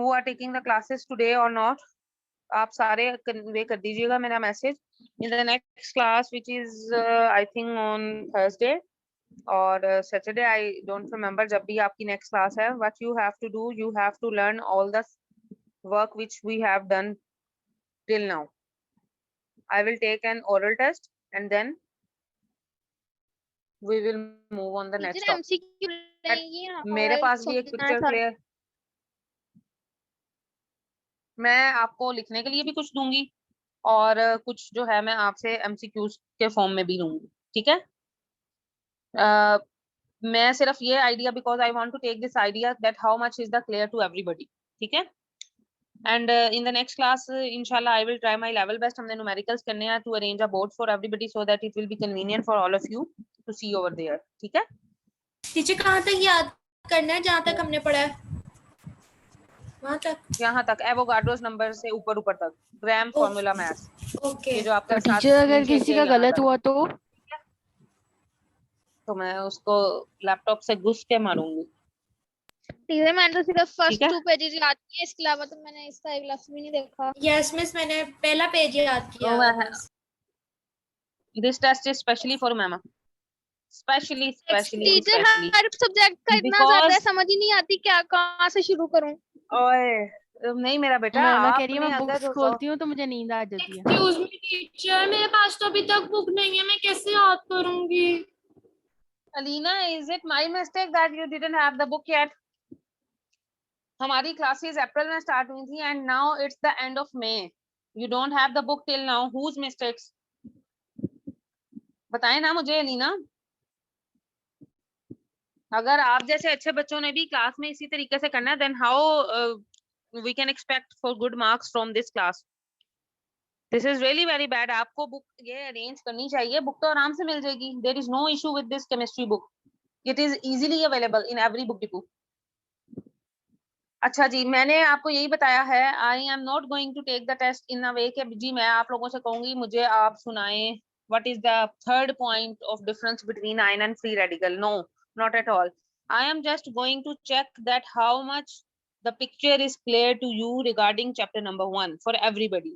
who are taking the classes today or not, आप सारे convey कर दीजिएगा मेरा message. In the next class, which is I think on Thursday or Saturday, I don't remember, जब भी आपकी next class है, what you have to do, you have to learn all the work which we have done till now. I will take an oral test and then we will move on the next topic. MCQ रहेंगी ना, मेरे पास भी एक picture clear, मैं आपको लिखने के लिए भी कुछ दूंगी और कुछ जो है मैं आपसे MCQs के फॉर्म में भी दूंगी. ठीक है. मैं सिर्फ ये idea, because I want to take this idea that how much is the clear to everybody. ठीक है. And in the next class इंशाल्लाह I will try my level best. हमने न्यूमेरिकल्स करने हैं to arrange a board for everybody so that it will be convenient for all of you to see over there. ठीक है. Teacher कहाँ तक याद करना है? जहाँ तक हमने पढ़ा है वहाँ तक, यहाँ तक एवोगाड्रोस नंबर से ऊपर ऊपर तक, ग्राम फॉर्मूला मैथ्स. ओके. ये जो आपका टीचर अगर किसी का गलत हुआ तो मैं उसको लैपटॉप से घुस के मारूंगी. टीचर मैंने तो सिर्फ फर्स्ट 2 पेजेस याद किए, इसके अलावा तो मैंने इसका एक लफ्ज भी नहीं देखा. यस मिस, मैंने पहला पेज याद किया. This test is specially for mama, specially teacher हर सब्जेक्ट का इतना ज्यादा समझ ही नहीं आती, क्या कहाँ से शुरू करूं. ओए नहीं मेरा बेटा, मैं कह रही हूं मैं बुक्स खोलती हूं तो मुझे नींद आ जाती है. एक्सक्यूज मी टीचर, मेरे पास तो अभी तक बुक नहीं है, मैं कैसे याद करूंगी? Alina, is it my mistake that you didn't have the book yet? हमारी क्लासेस अप्रैल में स्टार्ट हुई थी and now it's the end of May. You don't have the book till now. Whose mistakes? बताएं ना मुझे अलीना. अगर आप जैसे अच्छे बच्चों ने भी क्लास में इसी तरीके से करना है, then how we can expect for good marks from this class. This is really very bad. आपको बुक ये अरेंज करनी चाहिए. बुक तो आराम से मिल जाएगी. There is no issue with this chemistry book. It is easily available in every book depot. अच्छा जी, मैंने आपको यही बताया है. I am not going to take the test in a way कि जी मैं आप लोगों से कहूंगी मुझे आप सुनाएं what is the third point of difference between ion and free radical. No, not at all. I am just going to check that how much the picture is clear to you regarding chapter number 1 for everybody.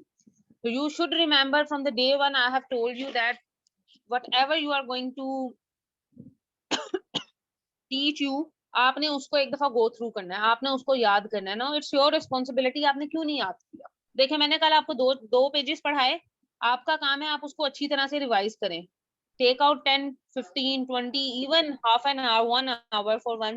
So you should remember from the day one I have told you that whatever you are going to teach you, आपने उसको एक दफा go through करना है, आपने उसको याद करना है. Now it's your responsibility. आपने क्यों नहीं याद किया? देखिए मैंने कल आपको दो पेजेस पढ़ाए. आपका काम है आप उसको अच्छी तरह से रिवाइज करें. Take out 10, 15, 20, even half an hour, 1 hour for one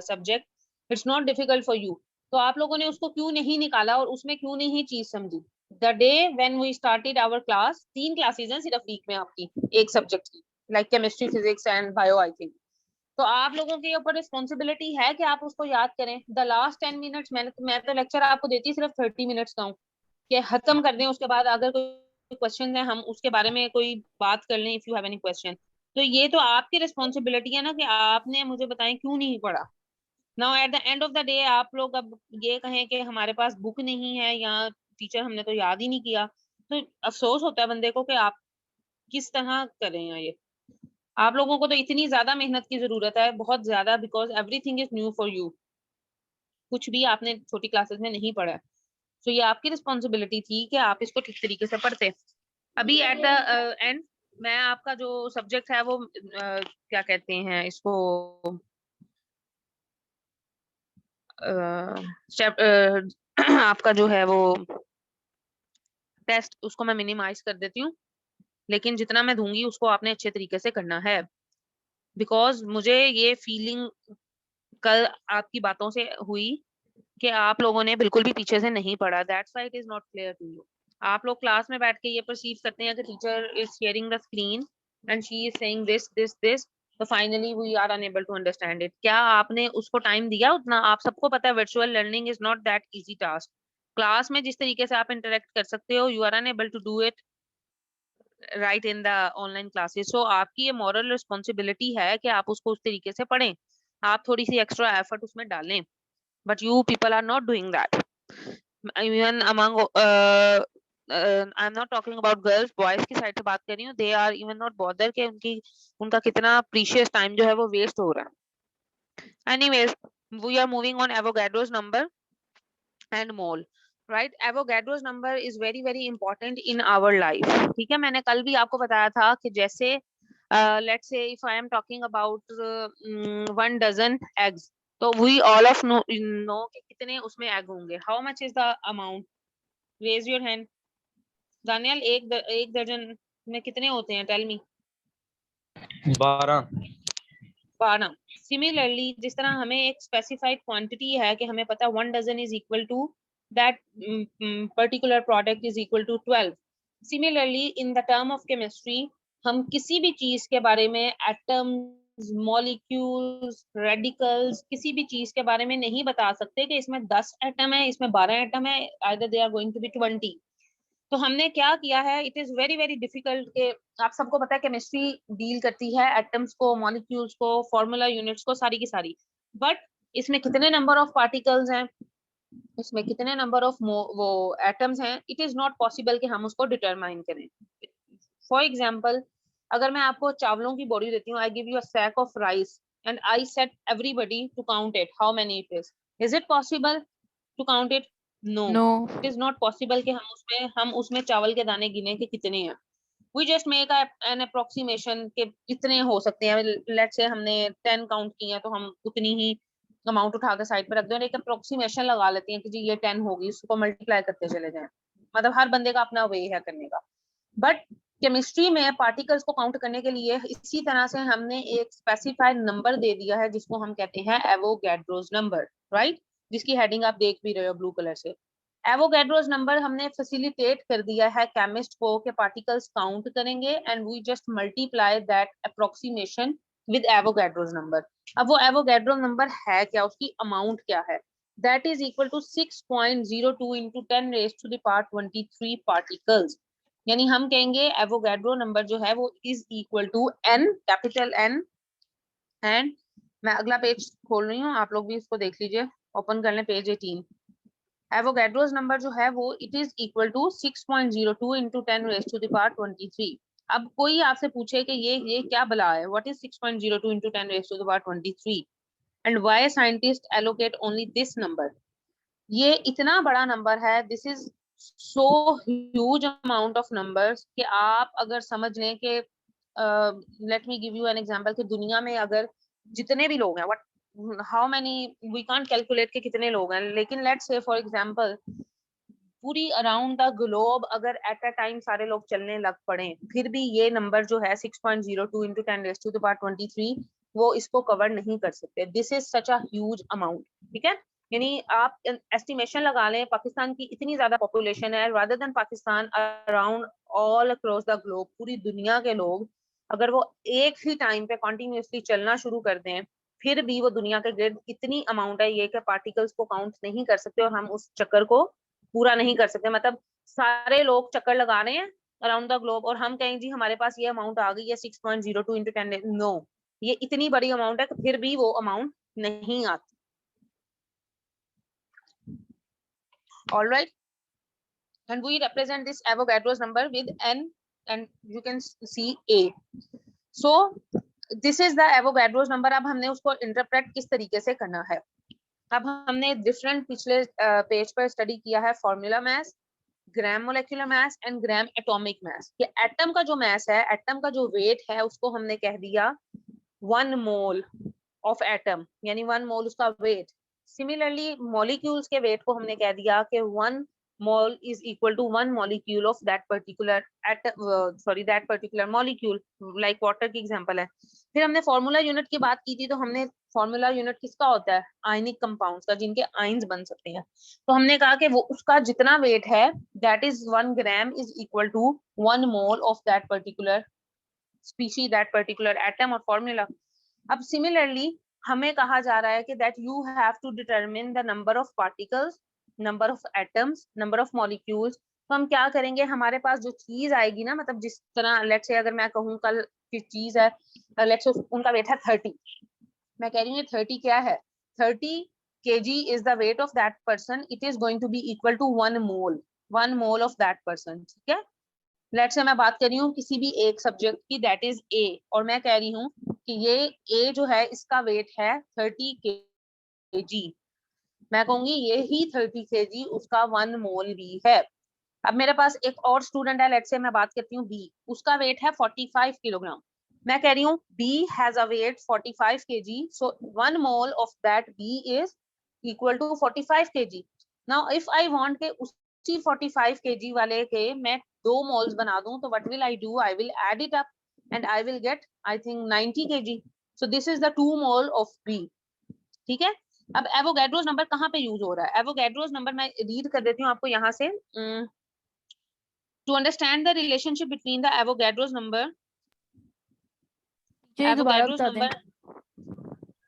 subject. It's not difficult for you. तो आप लोगों ने उसको क्यों नहीं निकाला और उसमें क्यों नहीं चीज समझी? The day when we started our class, 3 classes हैं सिर्फ वीक में आपकी एक सब्जेक्ट की, like chemistry, physics and bio I think. तो आप लोगों के ऊपर रिस्पॉन्सिबिलिटी है कि आप उसको याद करें. The last 10 minutes मैं तो लेक्चर आपको देती सिर्फ 30 मिनट्स का हूँ कि खत्म कर दें. उसके बाद अगर कोई क्वेश्चन है हम उसके बारे में कोई बात कर लें. If you have any question, तो ये तो आपकी रिस्पॉन्सिबिलिटी है ना कि आपने मुझे बताएं क्यों नहीं पढ़ा. Now at the end of the day आप लोग अब ये कहें कि हमारे पास बुक नहीं है या टीचर हमने तो याद ही नहीं किया, तो अफसोस होता है बंदे को कि आप किस तरह करें. ये आप लोगों को तो इतनी ज्यादा मेहनत की जरूरत है, बहुत ज्यादा, because everything is new for you. कुछ भी आपने छोटी क्लासेस में नहीं पढ़ा. तो ये आपकी रिस्पॉन्सिबिलिटी थी कि आप इसको ठीक तरीके से पढ़ते. अभी एट द एंड मैं आपका जो सब्जेक्ट है वो क्या कहते हैं इसको, आपका जो है वो टेस्ट, उसको मैं मिनिमाइज कर देती हूँ. लेकिन जितना मैं दूंगी उसको आपने अच्छे तरीके से करना है. बिकॉज मुझे ये फीलिंग कल आपकी बातों से हुई कि आप लोगों ने बिल्कुल भी पीछे से नहीं पढ़ा. That's why it is not clear to you. आप लोग क्लास में बैठ के ये परसीव करते हैं कि teacher is sharing the screen and she is saying this this this, तो finally we are unable to understand it. क्या आपने उसको टाइम दिया उतना? आप सबको पता है virtual learning is not that easy task. Class में जिस तरीके से आप इंटरेक्ट कर सकते हो, you are unable to do it right in the online classes. So आपकी ये मॉरल रिस्पॉन्सिबिलिटी है कि आप उसको उस तरीके से पढ़ें. आप थोड़ी सी एक्स्ट्रा एफर्ट उसमें डालें. But you people are not doing that. Even among I'm not talking about girls, boys की साइड से बात कर रही हूँ. They are even not bother कि उनका कितना precious time जो है वो waste हो रहा है. Anyways, we are moving on Avogadro's number. and mole, right? Avogadro's number is very very important in our life. ठीक है, मैंने कल भी आपको बताया था कि जैसे let's say if I am talking about 1 dozen eggs, तो we all of know कि कितने उसमें egg होंगे. How much is the amount? Raise your hand. Daniyal, एक दर्जन में कितने होते हैं? Tell me. 12। 12। सिमिलरली जिस तरह हमें एक स्पेसिफाइड क्वांटिटी है कि हमें पता है 1 dozen is equal to that particular product is equal to 12। Similarly in the term of chemistry हम किसी भी चीज के बारे में एटम्स, मॉलिक्यूल्स, रेडिकल्स, किसी भी चीज के बारे में नहीं बता सकते कि इसमें 10 एटम है, इसमें 12 एटम है, either they are going to be 20। तो हमने क्या किया है, it is very very difficult के आप सबको पता है केमिस्ट्री डील करती है एटम्स को, मॉलिक्यूल्स को, फॉर्मूला यूनिट्स को, सारी की सारी, बट इसमें कितने नंबर ऑफ पार्टिकल्स हैं, इसमें कितने नंबर ऑफ वो एटम्स हैं, इट इज नॉट पॉसिबल कि हम उसको डिटरमाइन करें। फॉर एग्जाम्पल, अगर मैं आपको चावलों की बोरी देती हूँ, I give you a sack of rice and I set everybody to count it, how many it is it possible to count it? No, No. it is not possible कि हम उसमें चावल के दाने गिने कि कितने हैं। We just make an approximation के कितने हो सकते हैं। Let's say हमने 10 काउंट किए हैं तो हम उतनी ही अमाउंट उठा के साइड पे रख दें और एक अप्रोक्सीमेशन लगा लेते हैं कि जी ये 10 होगी, उसको मल्टीप्लाई करते चले जाएं। मतलब हर बंदे का अपना वे है करने का। बट केमिस्ट्री में पार्टिकल्स को काउंट करने के लिए इसी तरह से हमने एक स्पेसिफाइड नंबर दे दिया है जिसको हम कहते हैं एवोगैड्रोस नंबर, राइट? जिसकी हेडिंग आप देख भी रहे हो ब्लू कलर से। एवोगैड्रोस नंबर हमने फैसिलिटेट कर दिया है केमिस्ट को कि पार्टिकल्स काउंट करेंगे and we just multiply that approximation with Avogadro's number. अब वो एवोगैड्रो नंबर है क्या, उसकी अमाउंट क्या है? That is equal to 6.02 into 10 raised to the power 23 particles. यानी हम कहेंगे एवोगैड्रो नंबर जो है वो is equal to n, capital N। And मैं अगला पेज खोल रही हूँ, आप लोग भी इसको देख लीजिए, ओपन कर लें पेज 18। एवोगैड्रोस नंबर जो है वो it is equal to 6.02 into 10 raised to the power 23। अब कोई आपसे पूछे कि ये क्या बला है, what is 6.02 into 10 raised to the power 23 and why scientist allocate only this number? ये इतना बड़ा नंबर है, this is so huge amount of numbers कि आप अगर समझ लें कि let me give you an example कि दुनिया में अगर जितने भी लोग हैं, what how many we can't calculate के कितने लोग हैं, लेकिन लेट्स से फॉर एग्जांपल पूरी अराउंड द ग्लोब अगर एट अ टाइम सारे लोग चलने लग पड़े, फिर भी ये नंबर जो है 6.02 into 10 raised to the power 23 वो इसको कवर नहीं कर सकते। This is such a huge amount, ठीक है? यानी आप एस्टिमेशन लगा लें, पाकिस्तान की इतनी ज्यादा पॉपुलेशन है, rather than Pakistan around all across the globe, पूरी दुनिया के लोग अगर वो एक ही टाइम पे कॉन्टिन्यूसली चलना शुरू कर दें, फिर भी वो दुनिया के गिर्द इतनी अमाउंट है ये कि पार्टिकल्स को काउंट नहीं कर सकते और हम उस चक्कर को पूरा नहीं कर सकते। मतलब सारे लोग चक्कर लगा रहे हैं अराउंड द ग्लोब और हम कहें जी हमारे पास ये अमाउंट आ गई है 6.02 into 10, नो, ये इतनी बड़ी अमाउंट है कि फिर भी वो अमाउंट नहीं आती। All right, and we represent this Avogadro's number with n and you can see a. So this is the Avogadro's number। अब हमने उसको इंटरप्रेट किस तरीके से करना है। अब हमने डिफरेंट पिछले पेज पर स्टडी किया है formula mass, gram molecular mass and gram atomic mass. ये एटम का जो मास है, एटम का जो वेट है, उसको हमने कह दिया 1 मोल ऑफ एटम, यानी 1 मोल उसका वेट। सिमिलरली मॉलिक्यूल्स के वेट को हमने कह दिया कि 1 mole is equal to 1 molecule of that particular that particular molecule, like water की एग्जांपल है। फिर हमने फार्मूला यूनिट की बात की थी, तो हमने फार्मूला यूनिट किसका होता है? आयनिक कंपाउंड्स का, जिनके आयंस बन सकते हैं। तो हमने कहा कि वो उसका जितना वेट है that is 1 gram is equal to 1 mole of that particular species, that particular atom और फॉर्मूला। अब सिमिलरली हमें कहा जा रहा है कि that you have to determine the number of particles, number of atoms, number of molecules. तो हम क्या करेंगे, हमारे पास जो चीज आएगी ना, मतलब जिस तरह लेट्स से अगर मैं कहूँ कल की चीज है, लेट्स से उनका वेट है 30, मैं कह रही हूँ 30 क्या है, 30 kg is the weight of that person, it is going to be equal to 1 mole of that person, ठीक है? लेट्स से मैं बात कर रही हूँ किसी भी एक सब्जेक्ट की, दैट इज ए, और मैं कह रही हूँ कि ये ए जो है इसका वेट है 30 kg। मैं कहूंगी ये ही 30 kg उसका 1 मोल भी है। अब मेरे पास एक और स्टूडेंट है, लेट्स से मैं बात करती हूँ बी, उसका वेट है 45 किलोग्राम। मैं कह रही हूँ B has a weight 45 kg, so 1 mole of that B is equal to 45 kg। Now if I want के उसी 45 kg वाले के मैं 2 मोल्स बना दूं, तो what will I do, I will add it up and I will get I think 90 kg। So this is the 2 mole of B. ठीक है, अब एवोगैड्रोस नंबर कहाँ पे यूज हो रहा है? एवोगैड्रोस नंबर मैं रीड कर देती हूँ आपको यहाँ से। To understand the relationship between the Avogadro's number, ये दोबारा Avogadro's बता दें। number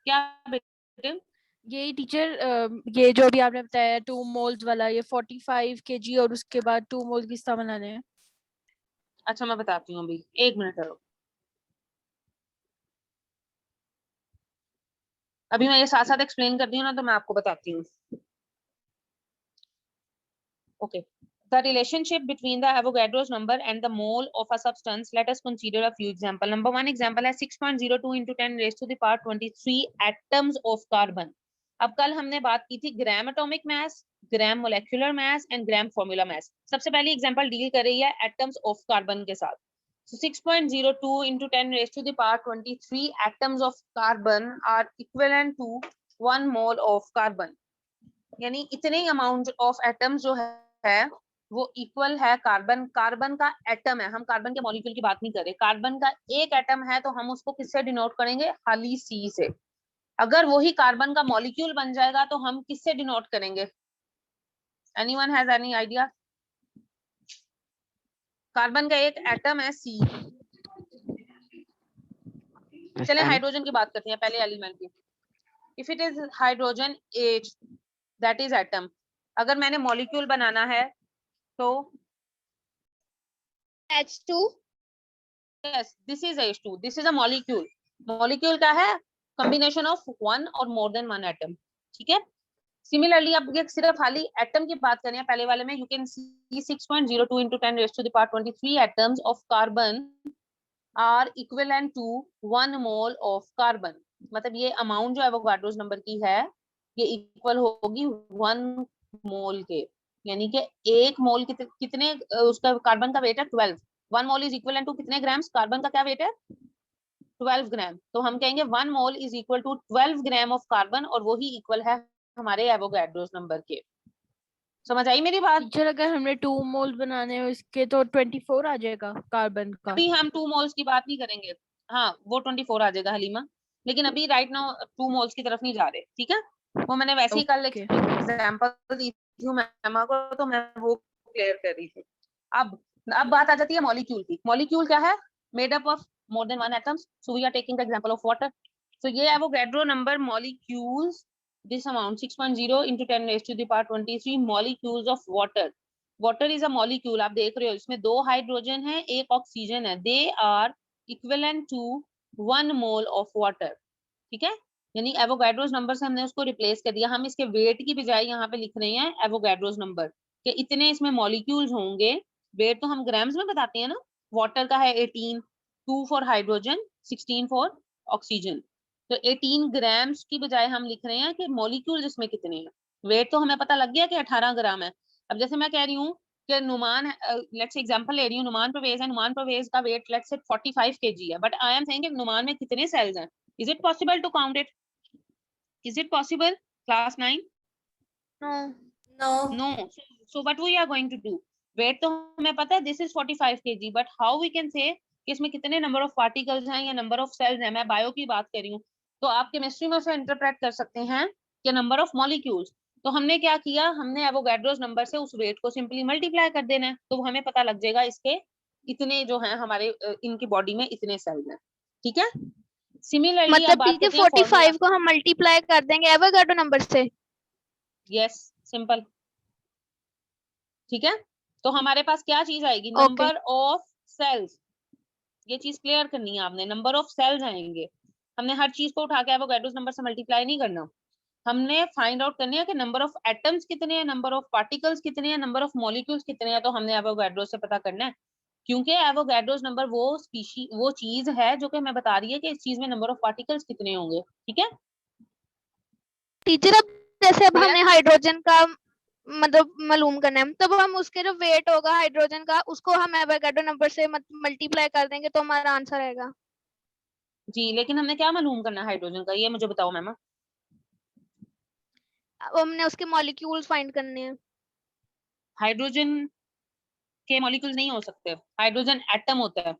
क्या बेटे? ये टीचर ये जो अभी आपने बताया 2 मोल्स वाला, ये 45 kg और उसके बाद 2 मोल किस तरह बनाने हैं? अच्छा मैं बताती हूँ अभी, 1 मिनट करो। अभी मैं ये साथ साथ एक्सप्लेन करती हूँ ना, तो मैं आपको बताती हूँ। Okay. The relationship between the Avogadro's number and the mole of a substance, let us consider a few examples. Number 1 example है 6.02 into 10 raised to the power 23 atoms of carbon. अब कल हमने बात की थी gram atomic mass, gram molecular mass and gram formula mass. सबसे पहली example deal कर रही है एटम्स ऑफ कार्बन के साथ। So 6.02 into 10 raised to the power 23 atoms of carbon are equivalent to 1 mole of carbon. यानी इतने अमाउंट ऑफ एटम्स जो है वो इक्वल है कार्बन। कार्बन का एटम है, हम कार्बन के मॉलिक्यूल की बात नहीं कर रहे। कार्बन का एक एटम है तो हम उसको किससे डिनोट करेंगे? खाली सी से। अगर वही कार्बन का मॉलिक्यूल बन जाएगा तो हम किससे डिनोट करेंगे? Anyone has any idea? Carbon का एक एटम है सी। चले हाइड्रोजन की बात करते हैं, पहले एलिमेंट की। If it is hydrogen H, that is atom. अगर मैंने मॉलिक्यूल बनाना है तो H2 yes, this is H2, this is a molecule। molecule क्या है? combination of one or more than one atom। ठीक है, सिमिलरली अब ये सिर्फ खाली एटम की बात करें पहले वाले में, you can see 6.02 into 10 raised to the power 23 atoms of carbon are equivalent to 1 mole of carbon। मतलब ये अमाउंट जो एवोगाड्रोस नंबर की है ये इक्वल होगी 1 मोल के, यानी कि 1 मोल कितने उसका कार्बन का वेट है 12। 1 मोल इज इक्वल टू कितने ग्राम्स? कार्बन का क्या वेट है? 12 ग्राम। तो हम कहेंगे 1 mole is equal to 12 gram of carbon, और वही इक्वल है हमारे एवोगाड्रोस नंबर के। समझ आई मेरी बात? टीचर अगर हमने 2 मोल बनाने हैं इसके तो 24 आ जाएगा कार्बन का। अभी हम 2 मोल्स की बात नहीं करेंगे, हाँ वो 24 आ जाएगा हलीमा, लेकिन अभी राइट नाउ 2 मोल्स की तरफ नहीं जा रहे। ठीक है, वो मैंने वैसे ही कल एग्जांपल दी थी मैम को, तो मैं वो क्लियर कर रही थी। अब बात आ जाती है मॉलिक्यूल की। मॉलिक्यूल क्या है? Made up of more than one atoms. So we are taking the example of water. सो ये Avogadro number molecules this amount 6.0 into 10 raised to the power 23 molecules of water। water is a molecule, आप देख रहे हो इसमें 2 hydrogen है, 1 oxygen है। they are equivalent to 1 mole of water। ठीक है, यानी एवोगाड्रोस नंबर से हमने उसको रिप्लेस कर दिया। हम इसके वेट की बजाय यहाँ पे लिख रहे हैं एवोगाड्रोस नंबर कि इतने इसमें मॉलिक्यूल्स होंगे। वेट तो हम ग्राम्स में बताते हैं ना। वाटर का है 18, 2 फॉर हाइड्रोजन, 16 फॉर ऑक्सीजन। तो 18 ग्राम्स की बजाय हम लिख रहे हैं कि मॉलिक्यूल इसमें कितने हैं। वेट तो हमें पता लग गया कि 18 ग्राम है। अब जैसे मैं कह रही हूँ कि नुमान, लेट्स एग्जांपल ले रही हूँ, नुमान परवेज है, नुमान परवेज का वेट लेट्स से 45 kg है, बट आई एम सेइंग कि नुमान में कितने सेल्स हैं? Is it possible to count it? Is it possible class 9? No. No। So what we are going to do? Weight तो हमें पता है this is 45 kg, but how we can say कि इसमें कितने नंबर ऑफ पार्टिकल्स हैं या number of sales हैं। मैं बायो की बात कर रही हूँ, तो आप केमिस्ट्री में उसे इंटरप्रेट कर सकते हैं कि नंबर ऑफ मॉलिक्यूल्स। तो हमने क्या किया, हमने एवोगाड्रोस नंबर से उस वेट को सिंपली मल्टीप्लाई कर देना है, तो हमें पता लग जाएगा इसके इतने जो हैं हमारे इनकी बॉडी में इतने सेल्स हैं। ठीक है, सिमिलरली मतलब टीचर 45 को हम मल्टीप्लाई कर देंगे एवोगाड्रो नंबर से। Yes, simple. ठीक है, तो हमारे पास क्या चीज आएगी? Number of cells. ये चीज क्लियर करनी है आपने, नंबर ऑफ सेल्स आएंगे। हमने हर चीज को उठा के एवोगाड्रोस नंबर से मल्टीप्लाई नहीं करना, हमने फाइंड आउट करनी है कि नंबर ऑफ एटम्स कितने हैं, नंबर ऑफ पार्टिकल्स कितने हैं, नंबर ऑफ मॉलिक्यूल्स कितने हैं। तो हमने एवोगाड्रोस से पता करना है, क्योंकि एवोगाड्रोस नंबर वो चीज है जो कि हमें बता रही है कि इस चीज में नंबर ऑफ पार्टिकल्स कितने होंगे। ठीक है टीचर, अब जैसे अब Clear? हमने हाइड्रोजन का मतलब मालूम करना है, तब हम उसके जो वेट होगा हाइड्रोजन का उसको हम एवोगाड्रो नंबर से मल्टीप्लाई कर देंगे तो हमारा आंसर आएगा। जी, लेकिन हमने क्या मालूम करना है हाइड्रोजन का, ये मुझे बताओ मैम। अब हमने उसके मॉलिक्यूल्स फाइंड करने हैं। हाइड्रोजन के मॉलिक्यूल नहीं हो सकते, हाइड्रोजन एटम होता है,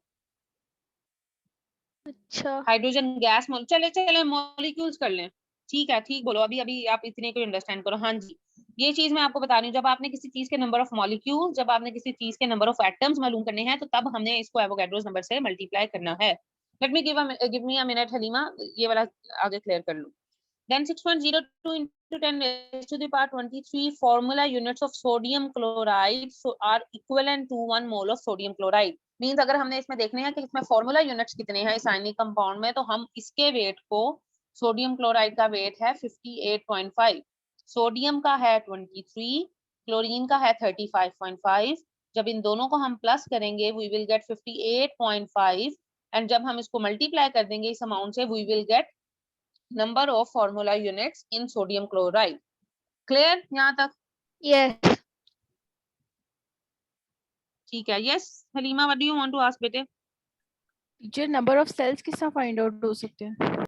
अच्छा हाइड्रोजन गैस चले चले मॉलिक्यूल्स कर लें। ठीक है, ठीक बोलो, अभी अभी आप इतने को अंडरस्टैंड करो। हाँ जी, ये चीज मैं आपको बता रही हूँ, जब आपने किसी चीज के नंबर ऑफ मॉलिक्यूल, जब आपने किसी चीज के नंबर ऑफ एटम्स मालूम करने हैं, तो तब हमने इसको एवोगाड्रोस नंबर से मल्टीप्लाई करना है। Late me give me a minute Halima, ये वाला आगे क्लियर कर लूं। Then 6.02 into 10 raised to the power 23 formula units of sodium chloride are equivalent to 1 mole of sodium chloride. Means अगर हमने इसमें देखने हैं कि इसमें फॉर्मूला यूनिट्स कितने हैं इस आयनिक कंपाउंड में, तो हम इसके वेट को, सोडियम क्लोराइड का वेट है 58.5, सोडियम का है 23, क्लोरीन का है 35.5। जब इन दोनों को हम प्लस करेंगे वी विल गेट 58.5, एंड जब हम इसको मल्टीप्लाई कर देंगे इस अमाउंट से we will get number of formula units in sodium chloride. Clear यहाँ तक? यस। ठीक है। Yes, Halima, what do you want to ask बेटे? टीचर नंबर ऑफ सेल्स किस तरह फाइंड आउट हो सकते हैं?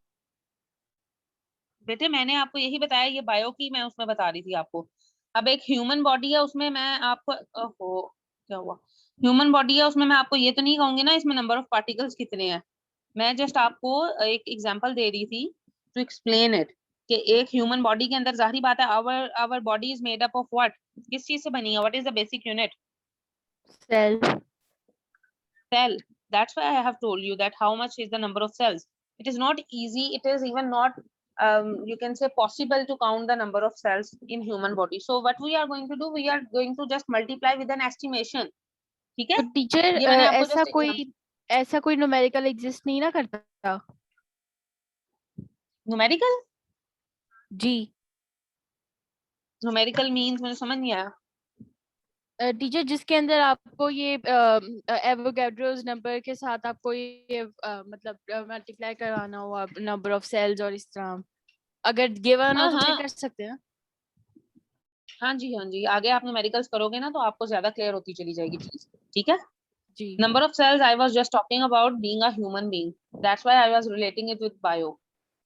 बेटे मैंने आपको यही बताया, ये बायो की मैं उसमें बता रही थी आपको। अब एक ह्यूमन बॉडी है, उसमें मैं आपको ओहो क्या हुआ, ह्यूमन बॉडी है, उसमें मैं आपको ये तो नहीं कहूंगी ना इसमें नंबर ऑफ पार्टिकल्स कितने हैं। मैं जस्ट आपको एक एग्जांपल दे रही थी टू एक्सप्लेन इट, कि एक ह्यूमन बॉडी के अंदर जाहिर बात है our body is made up of what, किस चीज से बनी है, what is the basic unit? Cell. Cell. That's why I have told you that how much is the number of cells. It is not easy, it is even not you can say possible to count the number of cells in human body. So what we are going to do, we are going to just multiply with an estimation. ठीक है, तो teacher ये मैंने आपको ऐसा कोई numerical exist नहीं ना करता? न्यूमेरिकल? जी न्यूमेरिकल मींस मुझे समझ नहीं आया। टीचर जिसके अंदर आपको ये एवोगाड्रोस नंबर के साथ आपको ये मतलब मल्टीप्लाई करवाना हो नंबर ऑफ सेल्स और इस तरह अगर गिवन हो हाँ तो फिर हाँ कर सकते हैं। हाँ जी, हाँ जी, आगे आप न्यूमेरिकल्स करोगे ना तो आपको ज्यादा क्लियर होती चली जाएगी चीज। ठीक है, जी number of cells I was just talking about being a human being, that's why I was relating it with bio.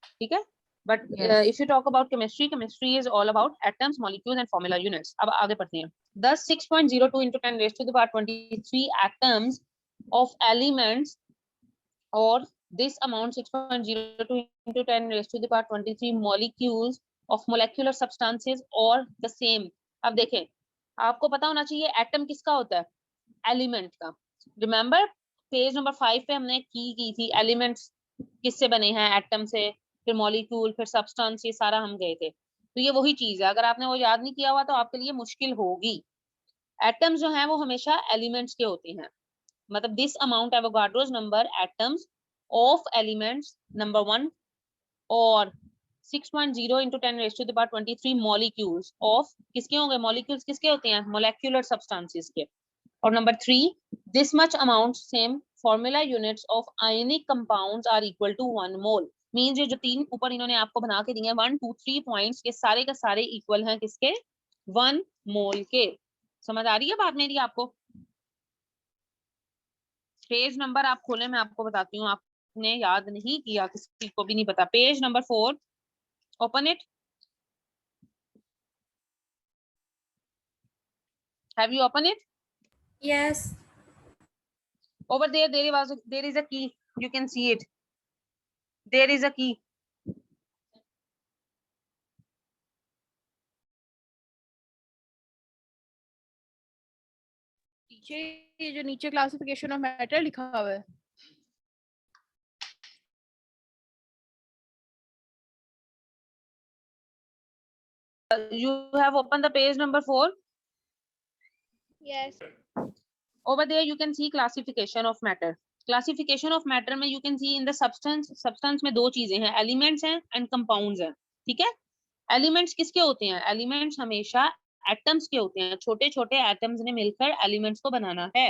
ठीक है, but Yes. if you talk about chemistry, chemistry is all about atoms, molecules and formula units. अब आगे पढ़ते हैं। Thus 6.02 into 10 raised to the power 23 atoms of elements, or this amount 6.02 into 10 raised to the power 23 molecules of molecular substances or the same. अब देखें, आपको पता होना चाहिए एटम किसका होता है, एलिमेंट का। रिमेंबर पेज नंबर 5 पे हमने की थी, एलिमेंट्स किससे बने हैं, एटम से, फिर मॉलिक्यूल, फिर सब्सटेंस, ये सारा हम गए थे। तो ये वही चीज है, अगर आपने वो याद नहीं किया हुआ तो आपके लिए मुश्किल होगी। एटम्स जो हैं वो हमेशा एलिमेंट्स के होते हैं, मतलब this amount Avogadro's number atoms of elements number 1 और 6.0 into 10 raised to the power 23 molecules of किसके होंगे, मॉलिक्यूल्स किसके होते हैं, मोलेक्युलर सब्सटेंसेस के। और number 3 this much amount same formula units of ionic compounds are equal to 1 mole. Means ये जो तीन ऊपर इन्होंने आपको बना के दिए हैं 1 2 3 पॉइंट्स, ये सारे के सारे इक्वल हैं किसके, 1 मोल के। समझ आ रही है बात मेरी आपको? पेज नंबर आप खोले, मैं आपको बताती हूँ, आपने याद नहीं किया, किसी को भी नहीं पता। Page number 4, open it. Have you opened it? Yes. Over there there is a key, you can see it, there is a key. Teacher ये जो नीचे क्लासिफिकेशन ऑफ मैटर लिखा हुआ है, You have opened the page number 4. Yes. Over there you can see classification of matter. Classification of matter में you can see in the substance में दो चीजें हैं, elements हैं and compounds हैं। ठीक है, elements किसके होते हैं, elements हमेशा atoms के होते हैं, छोटे छोटे atoms ने मिलकर elements को बनाना है।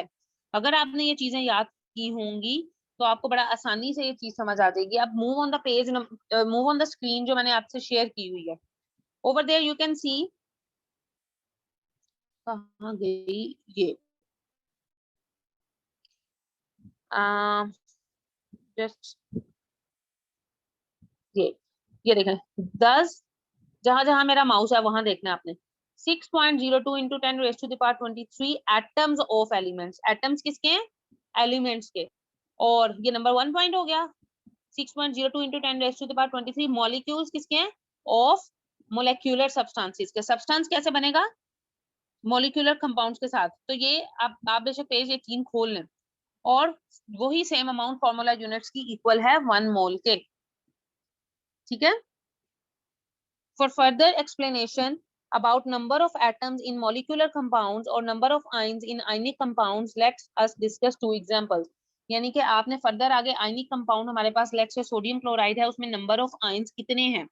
अगर आपने ये चीजें याद की होंगी तो आपको बड़ा आसानी से ये चीज समझ आ जाएगी। अब move on the page, move on the screen जो मैंने आपसे शेयर की हुई है, Over there you can see, कहाँ गई ये, just ये देखें 10, जहां जहां मेरा माउस है वहां देखना है आपने। 6.02 into 10 raised to the power 23 atoms of elements. Atoms किसके हैं? एलिमेंट्स के। और ये नंबर 1 पॉइंट हो गया। 6.02 into 10 raised to the power 23 molecules किसके हैं? ऑफ मोलेक्यूलर सब्सटेंसेस के। सब्सटेंस कैसे बनेगा? मॉलिक्यूलर कंपाउंड्स के साथ। तो ये आप बेशक पेज 18 खोल लें, और वही सेम अमाउंट फॉर्मूला यूनिट्स की इक्वल है 1 मोल के। ठीक है। For further explanation about number of atoms in molecular compounds or number of ions in ionic compounds, let us discuss two examples. यानी कि आपने फर्दर आगे आयनिक कंपाउंड हमारे पास लेट्स से सोडियम क्लोराइड है, उसमें नंबर ऑफ आयंस कितने हैं,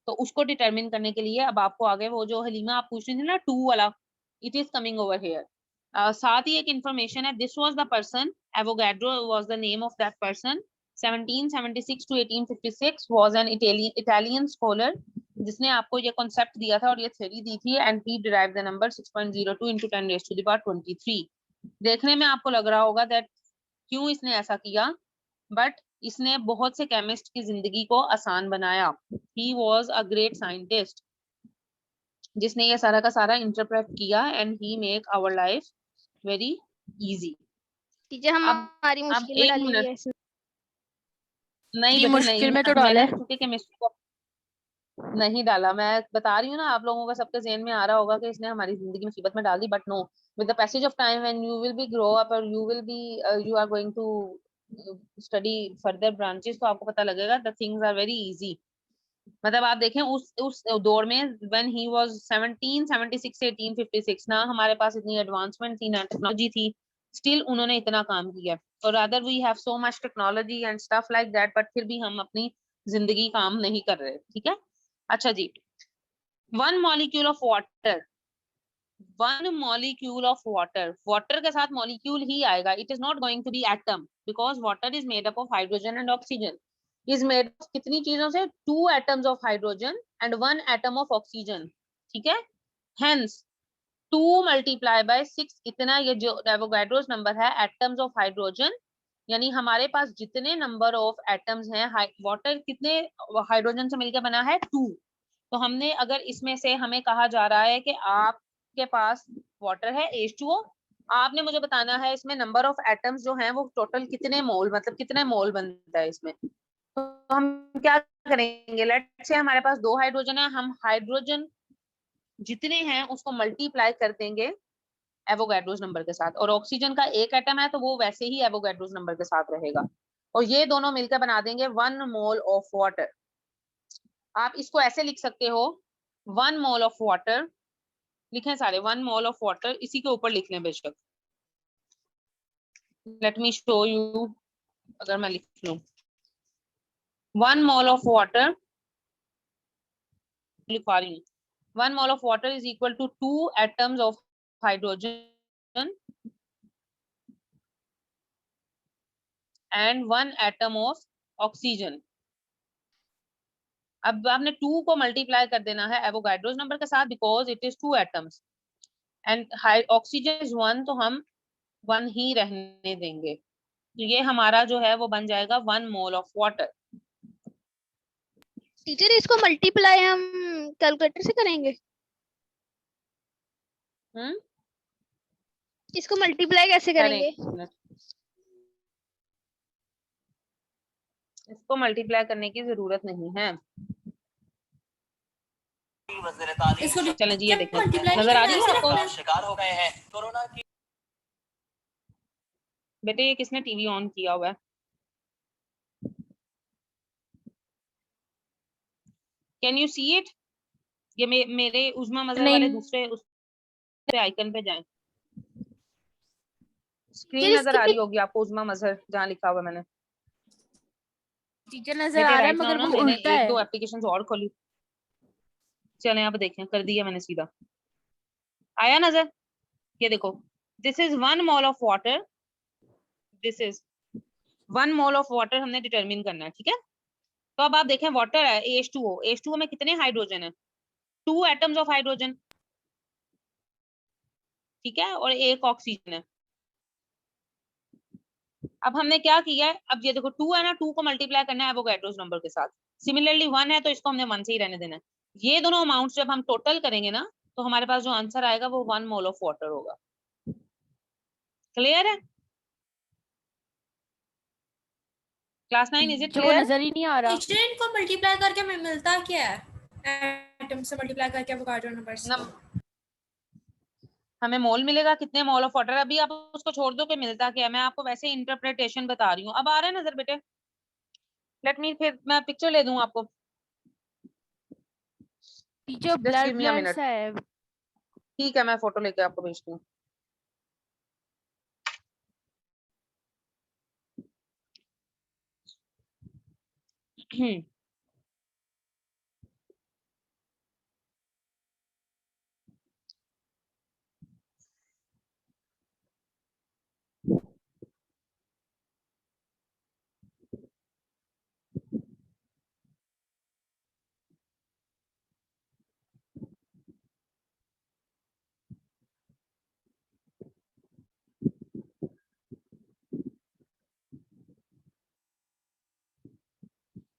तो उसको डिटरमिन करने के लिए अब आपको आगे वो जो हलीमा आप पूछ रही थी ना 2 वाला, it is coming over here. साथ ही एक इंफॉर्मेशन है, this was the person, Avogadro was the name of that person. 1776 to 1856 was an Italian scholar जिसने आपको ये कॉन्सेप्ट दिया था और ये थ्योरी दी थी, and he derived the number 6.02 into 10 raised to the power 23। देखने में आपको लग रहा होगा दैट क्यों इसने ऐसा किया, बट इसने बहुत से केमिस्ट की जिंदगी को आसान बनाया। He was a great scientist जिसने ये सारा का सारा इंटरप्रेट किया, and he make our life very easy. Teacher हमारी मुश्किल में एक डाली हुई मिनट, है इसमें। नहीं जी, बेटे मुश्किल नहीं, में तो डाला मैंने है। क्योंकि केमिस्ट्री को नहीं डाला, मैं बता रही हूँ ना, आप लोगों का सबके ज़हन में आ रहा होगा कि इसने हमारी जिंदगी मुसीबत में डाल दी, but no, with the passage of time when you will be grow up और you will be you are going to study further branches, तो आपको पता लगेगा the things are very easy. मतलब आप देखें उस दौर में व्हेन ही वाज 1776 से 1856 ना हमारे पास इतनी एडवांसमेंट थी ना टेक्नोलॉजी थी, स्टिल उन्होंने इतना काम किया। और other we have so much technology and stuff like that, but फिर भी हम अपनी जिंदगी काम नहीं कर रहे। ठीक है। अच्छा जी, 1 molecule of water, 1 molecule of water, water के साथ मॉलिक्यूल ही आएगा, it is not going to be atom, because water is made up of hydrogen and oxygen. Is made of कितनी चीजों से? 2 atoms of hydrogen and 1 atom of oxygen. ठीक है। Hence 2 multiply by 6, इतना ये जो एवोगाड्रोस नंबर है atoms of hydrogen, यानी हमारे पास जितने नंबर ऑफ एटम्स हैं, वाटर कितने हाइड्रोजन से मिलकर बना है? 2। तो हमने अगर इसमें से हमें कहा जा रहा है कि आपके पास वाटर है H2O, आपने मुझे बताना है इसमें नंबर ऑफ एटम्स जो हैं वो टोटल कितने मोल, मतलब कितने मोल बनता है इसमें। तो हम क्या करेंगे, लेट्स से हमारे पास 2 हाइड्रोजन है, हम हाइड्रोजन जितने हैं उसको मल्टीप्लाई कर देंगे एवोगाड्रोस नंबर के साथ, और ऑक्सीजन का 1 एटम है तो वो वैसे ही एवोगाड्रोस नंबर के साथ रहेगा, और ये दोनों मिलकर बना देंगे 1 मोल ऑफ वाटर। आप इसको ऐसे लिख सकते हो, 1 मोल ऑफ वाटर, लिखें सारे 1 मोल ऑफ वाटर, इसी के ऊपर लिख लें बेशक। लेट मी शो यू, अगर मैं लिख लूं 1 मोल ऑफ वाटर, लिखवा रही हूँ, 1 mole of water is equal to 2 atoms of hydrogen and 1 atom of oxygen। अब आपने 2 को मल्टीप्लाई कर देना है एवोगाड्रोस नंबर के साथ, because it is 2 atoms, and oxygen is 1, तो हम 1 ही रहने देंगे, तो ये हमारा जो है वो बन जाएगा 1 मोल ऑफ वाटर। टीचर इसको मल्टीप्लाई हम कैलकुलेटर से करेंगे? इसको मल्टीप्लाई कैसे करेंगे? इसको मल्टीप्लाई करने की जरूरत नहीं है। चले जी, ये देखें, नजर आ रही है आपको? शिकार हो गए हैं कोरोना की। बेटे ये किसने टीवी ऑन किया हुआ है? Can you see it? ये मेरे उस्मा मजहर वाले दूसरे उस आइकन पे जाएं, स्क्रीन नजर आ रही होगी आपको, उस्मा मजहर जहाँ लिखा हुआ मैंने। टीचर नजर आ रहा है मगर वो उल्टा है। 1-2 एप्लीकेशंस और खोली, चलें आप देखें, कर दिया मैंने सीधा, आया नजर? ये देखो, this is 1 mole of water, this is 1 mole of water हमने डिटरमिन करना है। ठीक है। तो अब आप देखें वाटर है H2O, H2O में कितने हाइड्रोजन है? 2 एटम्स ऑफ हाइड्रोजन, ठीक है, और 1 ऑक्सीजन है। अब हमने क्या किया है, अब ये देखो 2 है ना, 2 को मल्टीप्लाई करना है एवोगैड्रोस नंबर के साथ। सिमिलरली 1 है तो इसको हमने 1 से ही रहने देना है। ये दोनों अमाउंट्स जब हम टोटल करेंगे ना, तो हमारे पास जो आंसर आएगा वो 1 मोल ऑफ वाटर होगा। क्लियर है? क्लास 9 इज इट जो क्लियर? नजर ही नहीं आ रहा। टीचर इनको मल्टीप्लाई करके हमें मिलता क्या है? एटम से मल्टीप्लाई करके एवोगाड्रो नंबर से। हमें मोल मिलेगा, कितने मोल ऑफ वाटर। अभी आप उसको छोड़ दो कि मिलता क्या है, मैं आपको वैसे इंटरप्रिटेशन बता रही हूँ। अब आ रहा है नजर बेटे? लेट मी, फिर मैं पिक्चर ले दूं आपको। Teacher Just blur give me a blur minute. सा है। ठीक है, मैं फोटो लेके आपको भेजती हूँ।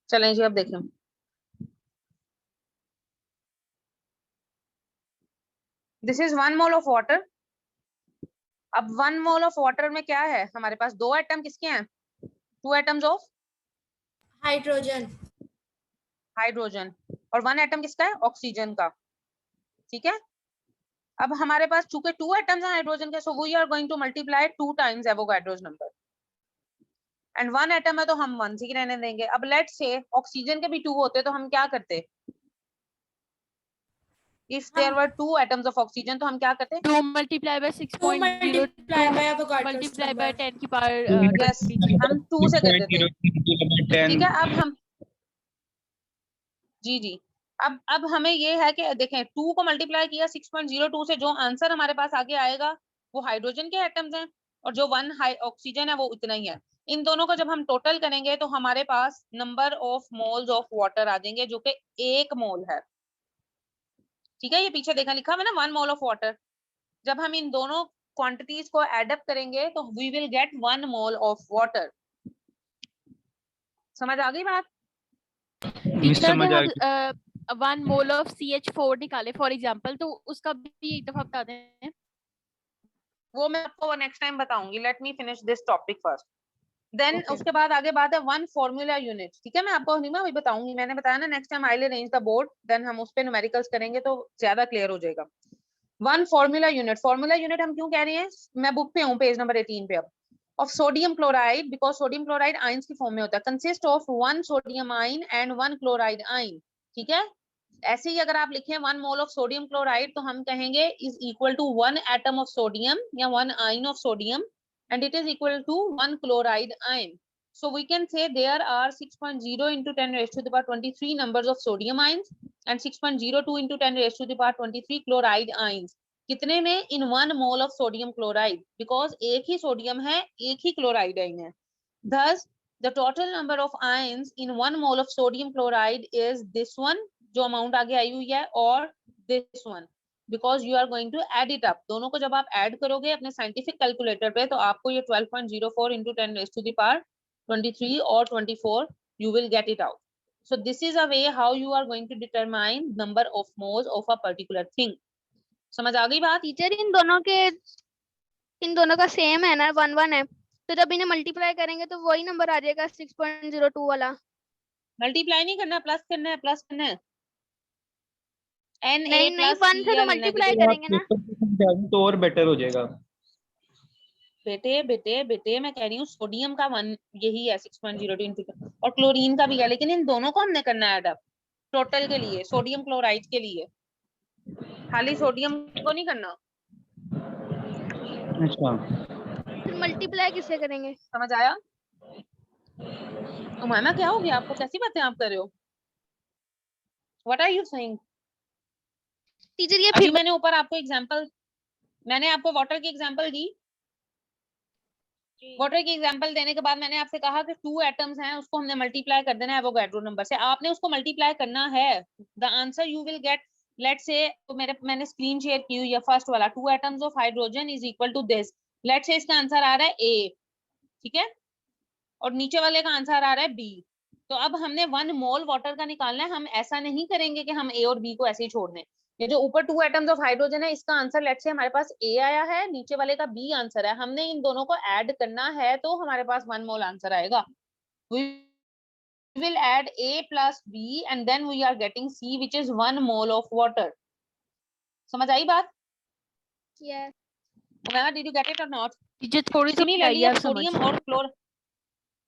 चलें जी, अब देखें। This is 1 mole of water. अब 1 मोल ऑफ वाटर में क्या है हमारे पास? 2 एटम किसके हैं? 2 एटम्स ऑफ हाइड्रोजन। हाइड्रोजन। और 1 एटम किसका है? ऑक्सीजन का। ठीक है, अब हमारे पास चूंकि 2 एटम्स हैं हाइड्रोजन के, so we are going to multiply 2 times Avogadro's number. And 1 atom है तो हम 1 से ही रहने देंगे। अब लेट्स से ऑक्सीजन के भी 2 होते तो हम क्या करते? If there were 2 atoms of oxygen तो हम क्या करते? 2 multiply by 2 multiply by 6.02 Avogadro multiply by number. 10 की पावर यस, हम 2 से कर देते हैं। ठीक है, अब हम जी जी, अब हमें ये है कि देखें 2 को मल्टीप्लाई किया 6.02 से, जो आंसर हमारे पास आगे आएगा वो हाइड्रोजन के एटम्स हैं, और जो 1 ऑक्सीजन है वो उतना ही है। इन दोनों को जब हम टोटल करेंगे तो हमारे पास number of moles of water आ जाएंगे, जो कि 1 मोल है। ठीक है, ये पीछे देखा लिखा है ना 1 मोल ऑफ वाटर। जब हम इन दोनों क्वांटिटीज को एड अप करेंगे तो we will get 1 mole of water. समझ आ गई बात? टीचर अगर हम 1 मोल ऑफ CH4 निकाले फॉर एग्जांपल, तो उसका भी एक दफा बता दें। वो मैं आपको नेक्स्ट टाइम बताऊंगी। Let me finish this topic first, then Okay. उसके बाद आगे बात है 1 फॉर्मूला यूनिट। ठीक है, मैं आपको नहीं वही बताऊंगी, मैंने बताया ना next time I will arrange the board, then हम उस पे न्यूमेरिकल्स करेंगे तो ज्यादा क्लियर हो जाएगा। 1 फॉर्मूला यूनिट। फॉर्मूला यूनिट हम क्यों कह रहे हैं? मैं बुक पे हूँ, पेज नंबर 18 पे। अब of sodium chloride, because sodium chloride ions की फॉर्म में होता है, consist of 1 sodium ion and 1 chloride ion. ठीक है, ऐसे ही अगर आप लिखें 1 मोल ऑफ सोडियम क्लोराइड तो हम कहेंगे is equal to 1 atom of sodium या 1 ion of sodium, and it is equal to 1 chloride ion. So we can say there are 6.0 into 10 raised to the power 23 numbers of sodium ions and 6.02 into 10 raised to the power 23 chloride ions. कितने में? in 1 mole of sodium chloride, because एक ही sodium है, एक ही chloride ion है। Thus the total number of ions in 1 mole of sodium chloride is this one, जो amount आगे आई हुई है, और this one, because you are going to add it up. दोनों को जब आप ऐड करोगे अपने साइंटिफिक कैलकुलेटर पे तो आपको ये 12.04 into 10 raised to the power 23 or 24 you will get it out. So this is a way how you are going to determine number of moles of a particular thing. समझ आ गई बात? Teacher इन दोनों का सेम है ना, 1 1 है, तो जब इन्हें मल्टीप्लाई करेंगे तो वही नंबर आ जाएगा 6.02 वाला। मल्टीप्लाई नहीं करना, प्लस करना है, प्लस करना है। नहीं नहीं, 1 से तो मल्टीप्लाई करेंगे ना। तो और बेटर हो जाएगा। बेटे बेटे बेटे मैं कह रही हूँ सोडियम का 1 यही है 6.02 into, और क्लोरीन का भी है, लेकिन इन दोनों को हमने करना है ऐड अप टोटल के लिए, सोडियम क्लोराइड के लिए, खाली सोडियम को नहीं करना। अच्छा, फिर मल्टीप्लाई किससे करेंगे? समझ आया? उमामा क्या हो गया आपको? कैसी बातें आप कर रहे हो? What are you saying? Teacher ये अभी फिर मैंने ऊपर आपको एग्जांपल, मैंने आपको वाटर की एग्जांपल दी। वाटर की एग्जांपल देने के बाद मैंने आपसे कहा कि 2 एटम्स हैं, उसको हमने मल्टीप्लाई कर देना है एवोगाड्रो नंबर से। आपने उसको मल्टीप्लाई करना है, the answer you will get let's say तो मैंने स्क्रीन शेयर की हुई है फर्स्ट वाला 2 atoms of hydrogen is equal to this. Let's say इसका आंसर आ रहा है ए, ठीक है, और नीचे वाले का आंसर आ रहा है बी। तो अब हमने 1 मोल वाटर का निकालना है। हम ऐसा नहीं करेंगे कि हम ए और बी को ऐसे ही छोड़ दें। ये जो ऊपर 2 एटम्स ऑफ हाइड्रोजन है इसका आंसर लेट्स से हमारे पास ए आया है, नीचे वाले का बी आंसर है। हमने इन दोनों को ऐड करना है तो हमारे पास 1 मोल आंसर आएगा। We will add A plus B and then we are getting C which is 1 mole of water. समझ आई बात? Yes. Umama, did you get it or not? Teacher थोड़ी सी Similarly, बताइए अब आप समझ सोडियम और क्लोर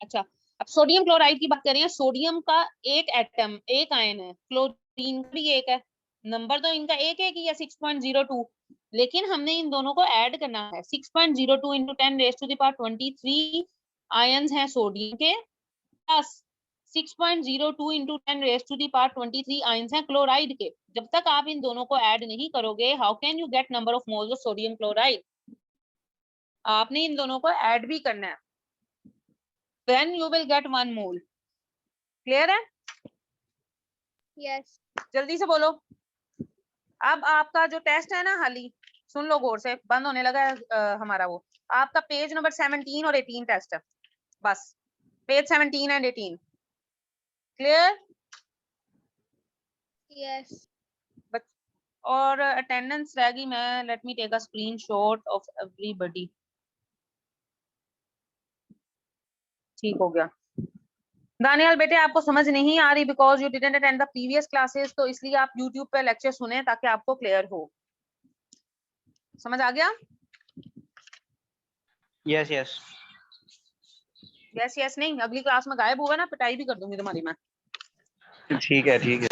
अच्छा अब सोडियम क्लोराइड की बात करें। सोडियम का एक एटम एक आयन है, क्लोरीन भी एक है। नंबर तो इनका एक है कि या 6.02, लेकिन हमने इन दोनों को ऐड करना है। 6.02 into 10 raised to the power 23 ions हैं सोडियम के, plus 6.02 into 10 raised to the power 23 ions हैं क्लोराइड के। जब तक आप इन दोनों को ऐड नहीं करोगे, how can you get number of moles of sodium chloride? आपने इन दोनों को ऐड भी करना है, then you will get 1 mole. Clear है? Yes. जल्दी से बोलो। अब आपका जो टेस्ट है ना हाली, सुन लो गौर से, बंद होने लगा है हमारा वो। आपका पेज नंबर 17 और 18 टेस्ट है, बस पेज 17 एंड 18। क्लियर? Yes. और अटेंडेंस रह गई, मैं let me take a screenshot of everybody. ठीक हो गया। दानियाल बेटे आपको समझ नहीं आ रही because you didn't attend the previous classes, तो इसलिए आप यूट्यूब पे लेक्चर सुने ताकि आपको क्लियर हो। समझ आ गया? Yes yes. यस यस नहीं, अगली क्लास में गायब हुआ ना पिटाई भी कर दूंगी तुम्हारी मैं। ठीक है ठीक है।